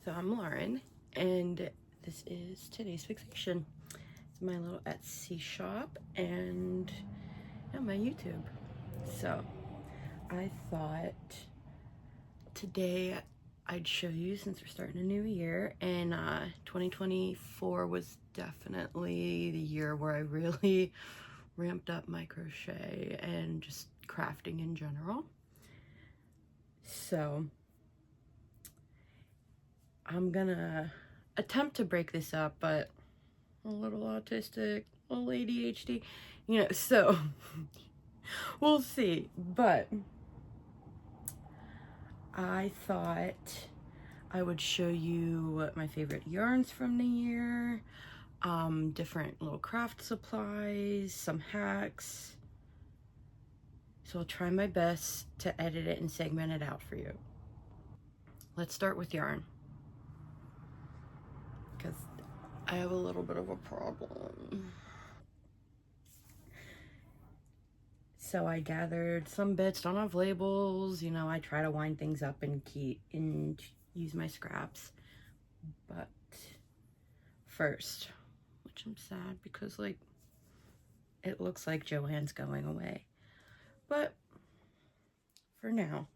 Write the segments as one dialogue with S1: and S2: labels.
S1: So I'm Lauren, and this is today's fixation. It's my little Etsy shop and my YouTube. So I thought today I'd show you, since we're starting a new year, and 2024 was definitely the year where I really ramped up my crochet and just crafting in general. So I'm gonna attempt to break this up, but a little autistic, a little ADHD, so we'll see. But I thought I would show you my favorite yarns from the year, different little craft supplies, some hacks. So I'll try my best to edit it and segment it out for you. Let's start with yarn, because I have a little bit of a problem. So I gathered some bits, don't have labels, I try to wind things up and use my scraps. But first, which I'm sad because it looks like Joann's going away. But for now,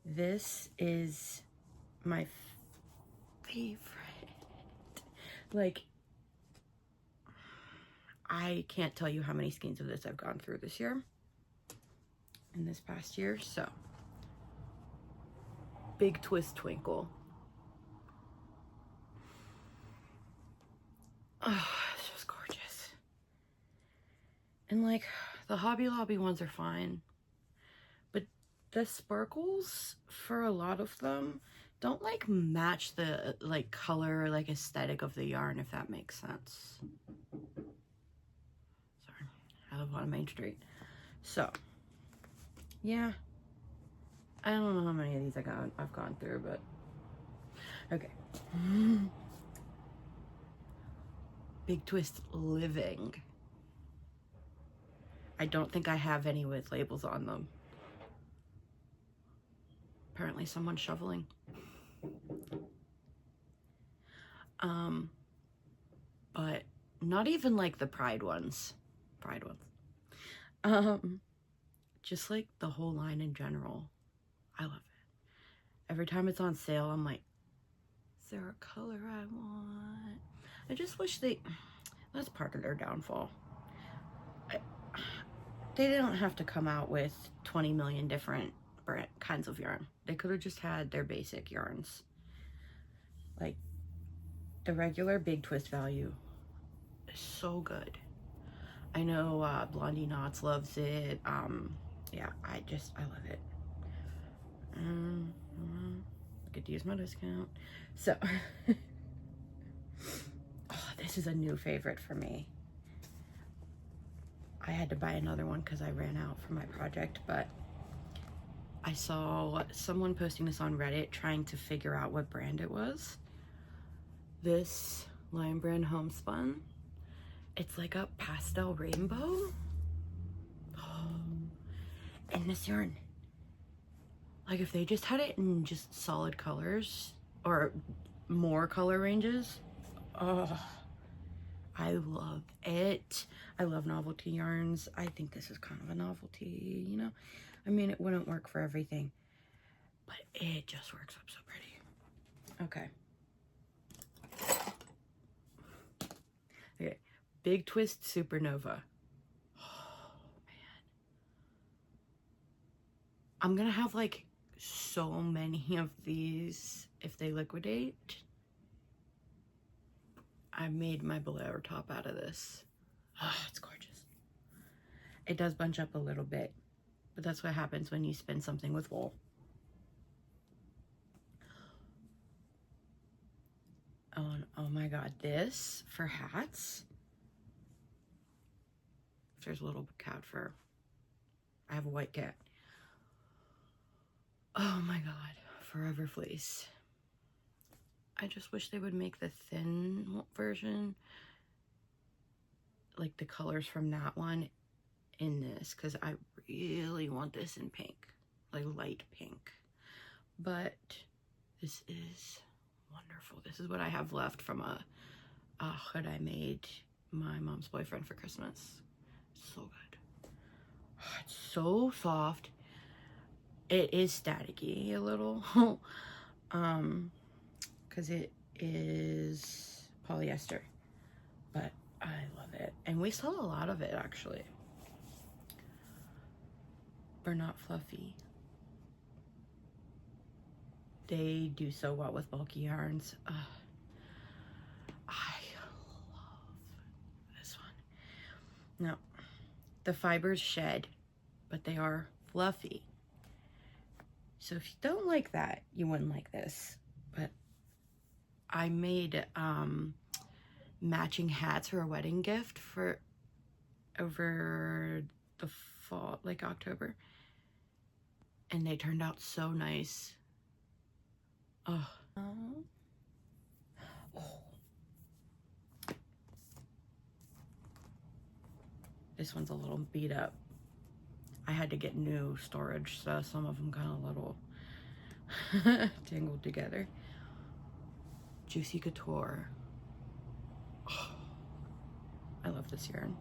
S1: this is my favorite. I can't tell you how many skeins of this I've gone through this year, in this past year. So, Big Twist Twinkle. Oh, it's just gorgeous. And the Hobby Lobby ones are fine, but the sparkles, for a lot of them, don't match the color aesthetic of the yarn, if that makes sense. Sorry, I live on Main Street. So yeah, I don't know how many of these I've gone through, but okay. Big Twist Living. I don't think I have any with labels on them. Apparently someone's shoveling. But not even the Pride ones. Just the whole line in general. I love it. Every time it's on sale, I'm like, is there a color I want? I just wish that's part of their downfall. They didn't have to come out with 20 million different kinds of yarn. They could have just had their basic yarns. The regular Big Twist value is so good. I know Blondie Knots loves it. Yeah, I love it. I could use my discount. So, oh, this is a new favorite for me. I had to buy another one because I ran out for my project, but I saw someone posting this on Reddit trying to figure out what brand it was. This Lion Brand Homespun. It's like a pastel rainbow. Oh, and this yarn, if they just had it in just solid colors or more color ranges, oh, I love it. I love novelty yarns. I think this is kind of a novelty, I mean, it wouldn't work for everything, but it just works up so pretty. Okay. Okay, Big Twist Supernova. Oh, man. I'm gonna have so many of these if they liquidate. I made my Bolero top out of this. Oh, it's gorgeous. It does bunch up a little bit, but that's what happens when you spin something with wool. Oh my god, this for hats. If there's a little cat fur. I have a white cat. Oh my god, Forever Fleece. I just wish they would make the thin version, the colors from that one, in this, because I really want this in pink, light pink. but this is wonderful. This is what I have left from a hood I made my mom's boyfriend for Christmas. So good. Oh, it's so soft. It is staticky a little, because it is polyester, but I love it. And we sell a lot of it, actually. They're not fluffy. They do so well with bulky yarns. I love this one. Now, the fibers shed, but they are fluffy. So if you don't like that, you wouldn't like this. But I made matching hats for a wedding gift for over the fall, like October. And they turned out so nice. Oh. This one's a little beat up. I had to get new storage, so some of them got a little tangled together. Juicy Couture. Oh, I love this yarn.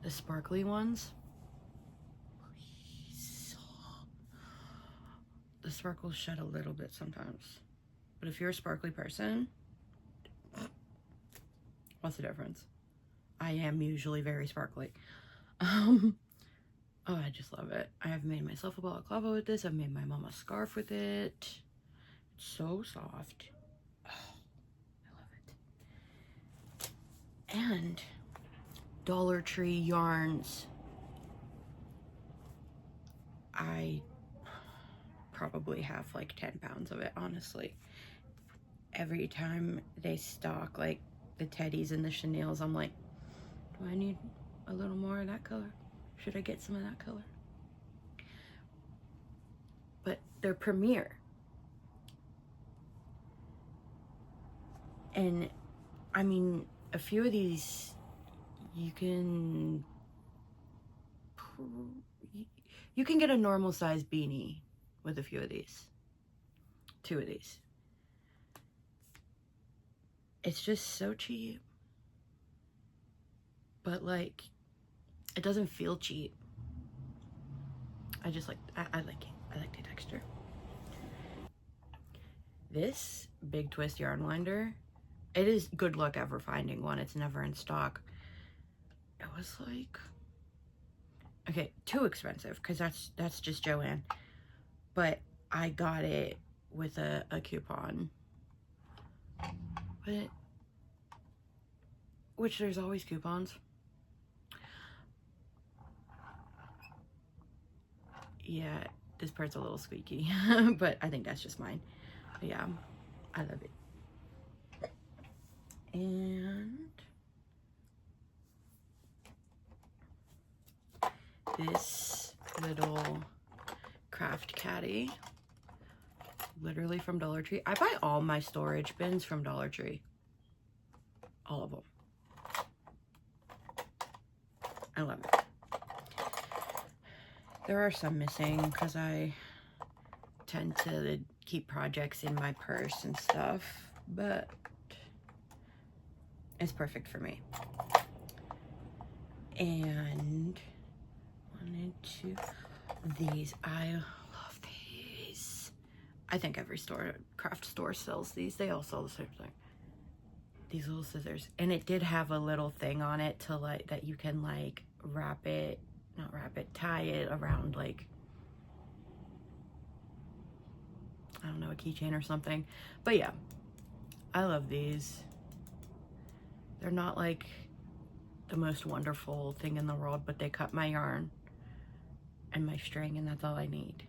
S1: The sparkly ones. The sparkles shed a little bit sometimes. But if you're a sparkly person, what's the difference? I am usually very sparkly. Oh, I just love it. I have made myself a balaclava with this. I've made my mom a scarf with it. It's so soft. Oh, I love it. And Dollar Tree yarns. I probably have like 10 pounds of it, honestly. Every time they stock like the teddies and the chenilles, I'm like, do I need a little more of that color? Should I get some of that color? But they're Premier. And I mean, a few of these you can get a normal size beanie with a few of these. 2 of these. It's just so cheap. But like, it doesn't feel cheap. I just like, I like it. I like the texture. This Big Twist yarn winder, it is good luck ever finding one. It's never in stock. It was like, okay, too expensive, because that's just Joann. But I got it with a coupon. But, which there's always coupons. Yeah, this part's a little squeaky, but I think that's just mine. But yeah, I love it. And this little craft caddy, literally from Dollar Tree. I buy all my storage bins from Dollar Tree. All of them. I love it. There are some missing because I tend to keep projects in my purse and stuff, but it's perfect for me. And these, I love these. I think every craft store sells these. They all sell the same thing. These little scissors. And it did have a little thing on it to like, that you can like tie it around like, I don't know, a keychain or something. But yeah, I love these. They're not like the most wonderful thing in the world, but they cut my yarn and my string, and that's all I need.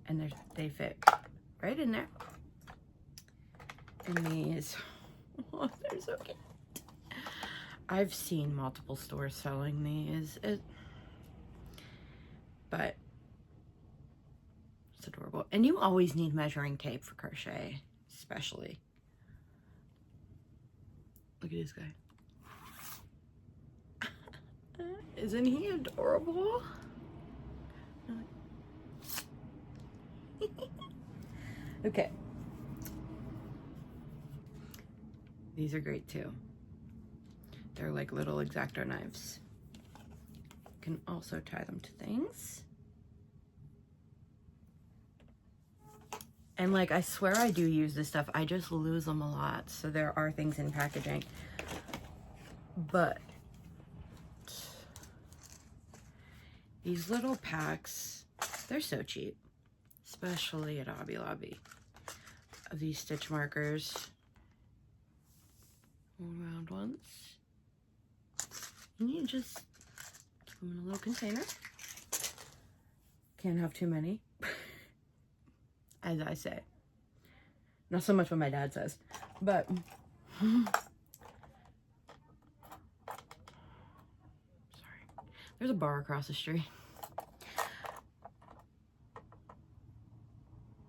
S1: And they fit right in there. And these, oh, they're so cute. I've seen multiple stores selling these, but it's adorable. And you always need measuring tape for crochet, especially. Look at this guy. Isn't he adorable? Okay. These are great too. They're like little X-Acto knives. You can also tie them to things. And like, I swear I do use this stuff. I just lose them a lot. So there are things in packaging. But these little packs, they're so cheap. Especially at Hobby Lobby. Of these stitch markers. All round ones. And you just keep them in a little container. Can't have too many. As I say. Not so much what my dad says. But sorry. There's a bar across the street.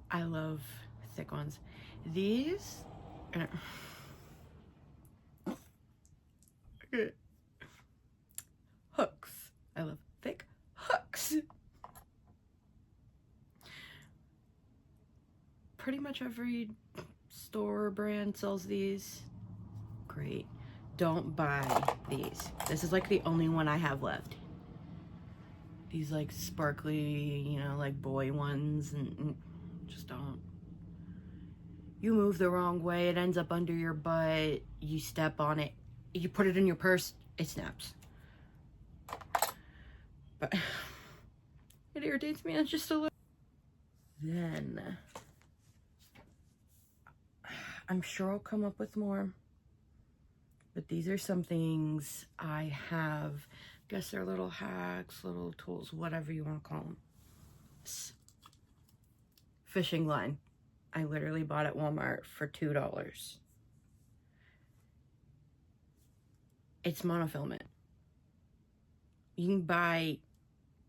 S1: I love thick ones. These hooks. I love thick hooks. Pretty much every store brand sells these. Great. Don't buy these. This is like the only one I have left. These like sparkly, you know, like boy ones, and just don't. You move the wrong way, it ends up under your butt, you step on it, you put it in your purse, it snaps. But it irritates me just a little. Then I'm sure I'll come up with more, but these are some things I have. Guess they're little hacks, little tools, whatever you want to call them. Fishing line. I literally bought at Walmart for $2. It's monofilament. You can buy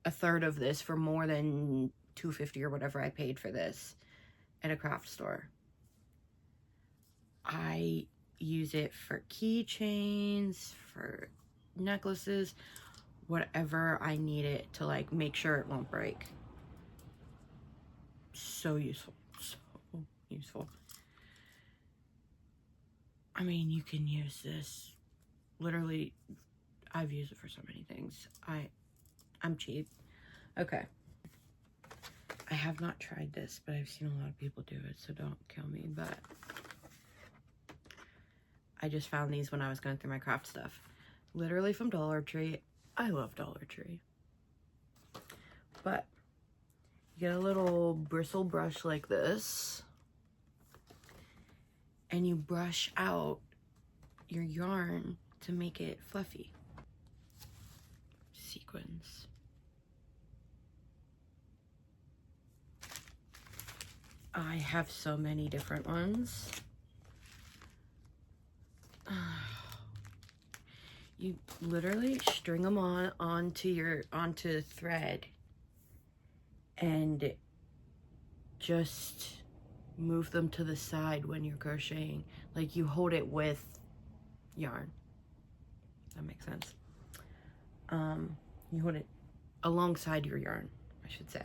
S1: a third of this for more than $2.50 or whatever I paid for this at a craft store. I use it for keychains, for necklaces, whatever I need it to, like, make sure it won't break. So useful. So useful. I mean, you can use this. Literally, I've used it for so many things. I'm cheap. Okay. I have not tried this, but I've seen a lot of people do it, so don't kill me. But I just found these when I was going through my craft stuff. Literally from Dollar Tree. I love Dollar Tree. But you get a little bristle brush like this, and you brush out your yarn to make it fluffy. Sequins. I have so many different ones. You literally string them onto thread and just move them to the side when you're crocheting. Like, you hold it with yarn. That makes sense. You hold it alongside your yarn, I should say.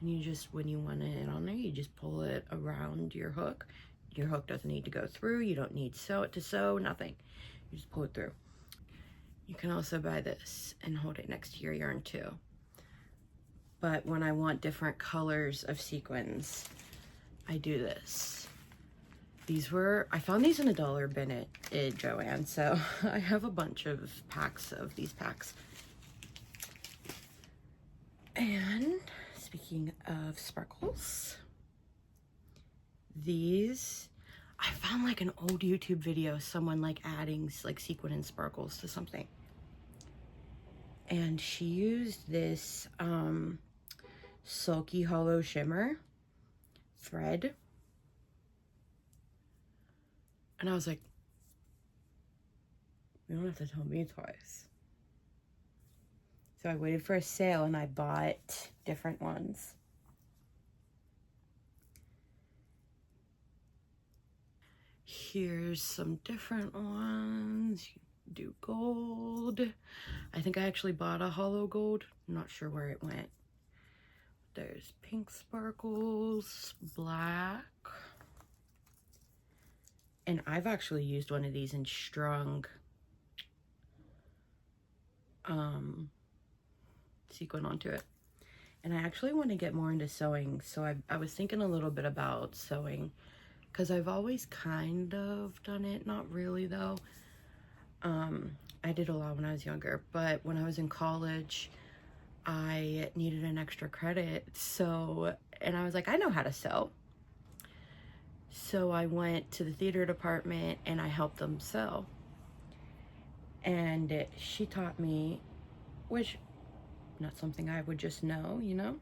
S1: And you just, when you want it on there, you just pull it around your hook. Your hook doesn't need to go through. You don't need to sew, nothing. You just pull it through. You can also buy this and hold it next to your yarn too. But when I want different colors of sequins, I do this. I found these in a dollar bin at Joann, so I have a bunch of packs of these packs. And speaking of sparkles, these, I found like an old YouTube video, someone like adding like sequin and sparkles to something. And she used this Sulky Hollow Shimmer thread. And I was like, you don't have to tell me twice. So I waited for a sale and I bought different ones. Here's some different ones. You can do gold. I think I actually bought a hollow gold. I'm not sure where it went. There's pink sparkles, black. And I've actually used one of these and strung sequin onto it. And I actually want to get more into sewing, so I was thinking a little bit about sewing, because I've always kind of done it, not really though. I did a lot when I was younger, but when I was in college, I needed an extra credit, and I was like, I know how to sew. So I went to the theater department and I helped them sew. And she taught me, which not something I would just know, you know?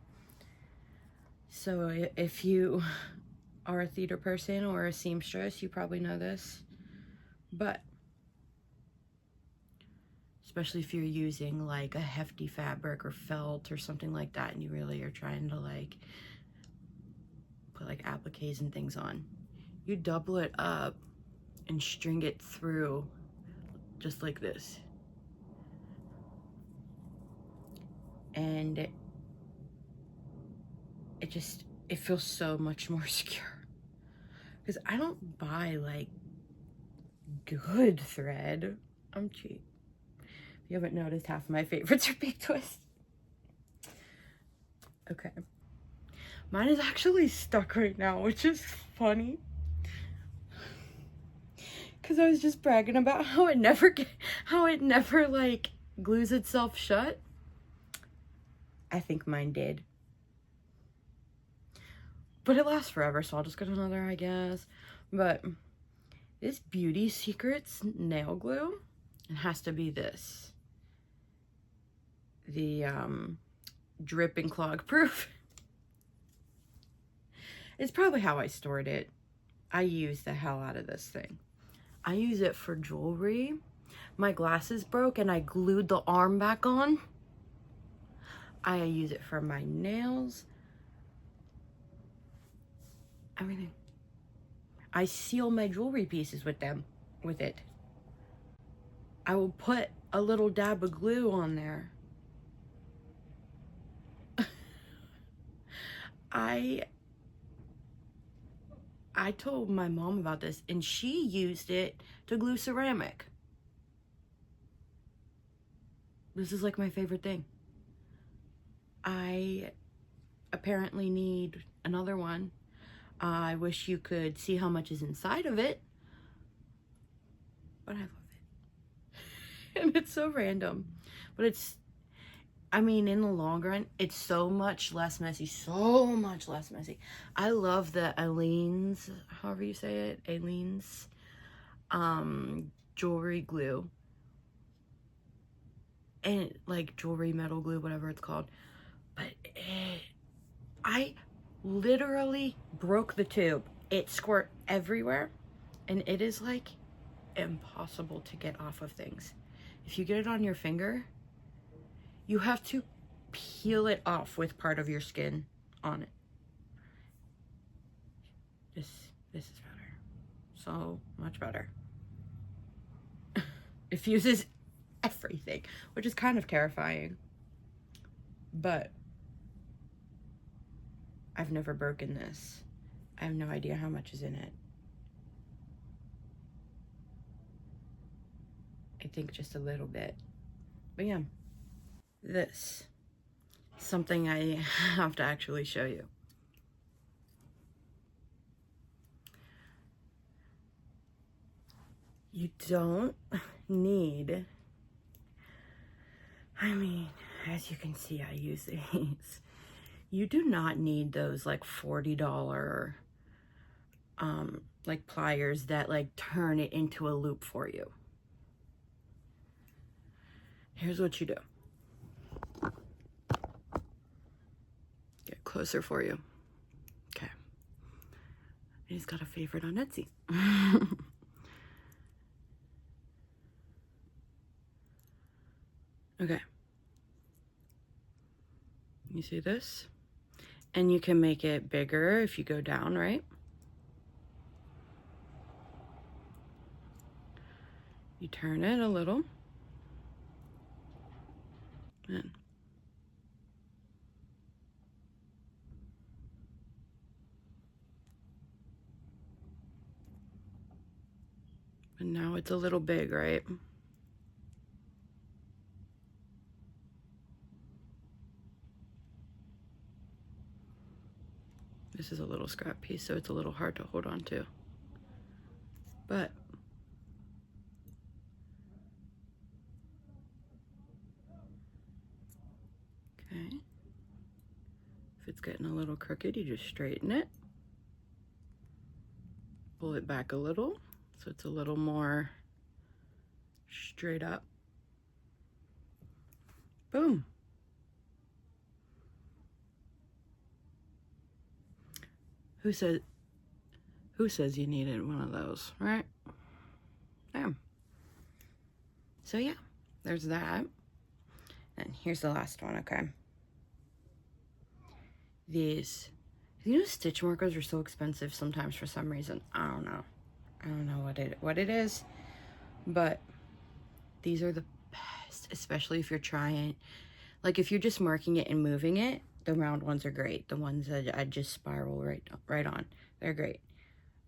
S1: So if you are a theater person or a seamstress, you probably know this. But especially if you're using like a hefty fabric or felt or something like that, and you really are trying to like put like appliques and things on, you double it up and string it through just like this. And it feels so much more secure, because I don't buy like good thread. I'm cheap. If you haven't noticed, half of my favorites are Big Twist. Okay, mine is actually stuck right now, which is funny, because I was just bragging about how it never like glues itself shut. I think mine did. But it lasts forever, so I'll just get another, I guess. But this Beauty Secrets nail glue, it has to be this. The drip and clog proof. It's probably how I stored it. I use the hell out of this thing. I use it for jewelry. My glasses broke and I glued the arm back on. I use it for my nails. Everything. I seal my jewelry pieces with it. I will put a little dab of glue on there. I told my mom about this, and she used it to glue ceramic. This is like my favorite thing. I apparently need another one. I wish you could see how much is inside of it, but I love it. And it's so random, but it's, I mean, in the long run, it's so much less messy, so much less messy. I love the Aleene's, however you say it, Aleene's jewelry glue, and like jewelry metal glue, whatever it's called. But I literally broke the tube. It squirt everywhere, and it is like impossible to get off of things. If you get it on your finger, you have to peel it off with part of your skin on it. This is better. So much better. It fuses everything, which is kind of terrifying. But I've never broken this. I have no idea how much is in it. I think just a little bit. But yeah. This. Something I have to actually show you. You don't need, I mean, as you can see, I use these. You do not need those like $40 like pliers that like turn it into a loop for you. Here's what you do. Get closer for you. Okay. He's got a favorite on Etsy. Okay. You see this? And you can make it bigger if you go down, right? You turn it a little. And Now it's a little big, right? This is a little scrap piece, so it's a little hard to hold on to. But okay. If it's getting a little crooked, you just straighten it. Pull it back a little so it's a little more straight up. Boom. Who says you needed one of those, right? Damn. So yeah, there's that. And here's the last one, okay? These, you know, stitch markers are so expensive sometimes for some reason. I don't know what it is, but these are the best, especially if you're trying, like if you're just marking it and moving it, the round ones are great. The ones that I just spiral right on, they're great.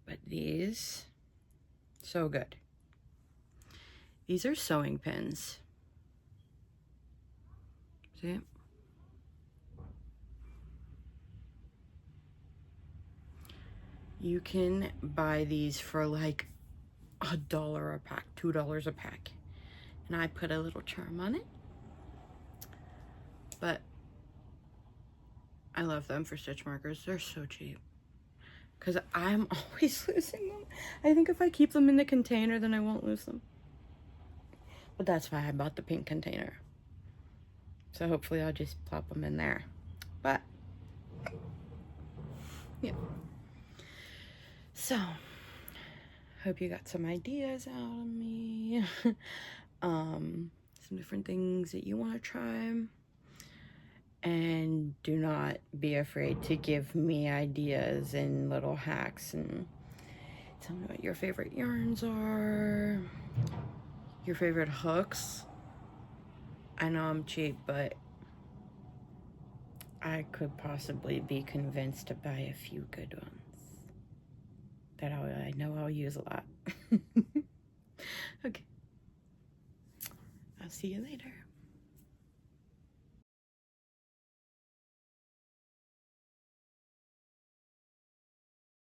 S1: But these, so good. These are sewing pins. See? You can buy these for like $1 a pack, $2 a pack. And I put a little charm on it. But I love them for stitch markers. They're so cheap. Because I'm always losing them. I think if I keep them in the container, then I won't lose them. But that's why I bought the pink container. So hopefully I'll just plop them in there. But, yeah. So, hope you got some ideas out of me. Some different things that you want to try. And do not be afraid to give me ideas and little hacks and tell me what your favorite yarns are, your favorite hooks. I know I'm cheap, but I could possibly be convinced to buy a few good ones that I know I'll use a lot. Okay. I'll see you later.